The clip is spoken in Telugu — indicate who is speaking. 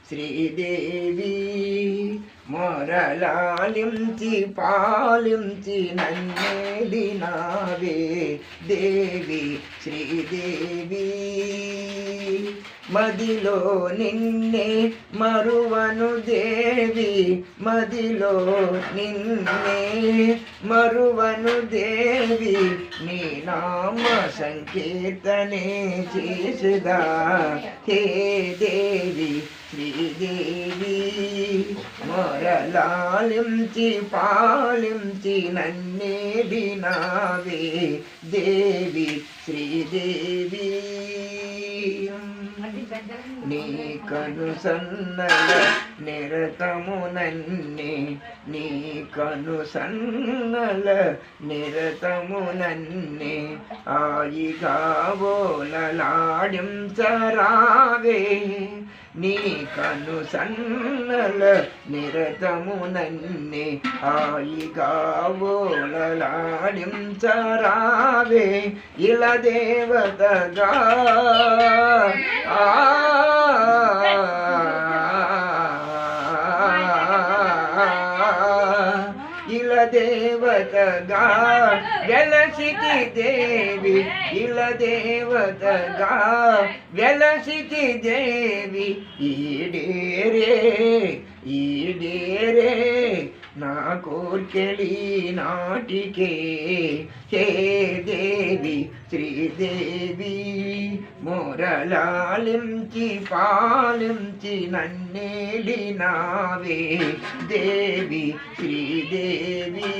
Speaker 1: శ్రీదేవి మొరలాలించి పాలించి నన్నేలినావే దేవి శ్రీదేవి మదిలో నిన్నే మరువను దేవి మదిలో నిన్నే మరువను దేవి నీ నామ సంకీర్తనే చేసదా హే దేవి శ్రీదేవి మొరలాలించి పాలించి నన్నేలినావే దేవి శ్రీదేవి నీ కను సన్నల నిరతము నన్నే నీ కను సన్నల నిరతము నన్నే ఆయిగా బోలలాడించరావే నీ కను సన్నల నిరతము నన్నే ఆయిగా బోలలాడించరావే ఇలా దేవతగా ఇలా దేవతగా వెలసితి దేవి ఇలా దేవతగా వెలసితి దేవి ఈడేరే ఈడేరే నా కోర్కెలి నాటికే హే దేవి శ్రీదేవి మొరలాలించి పాలించి నన్నేలినావే దేవి శ్రీదేవి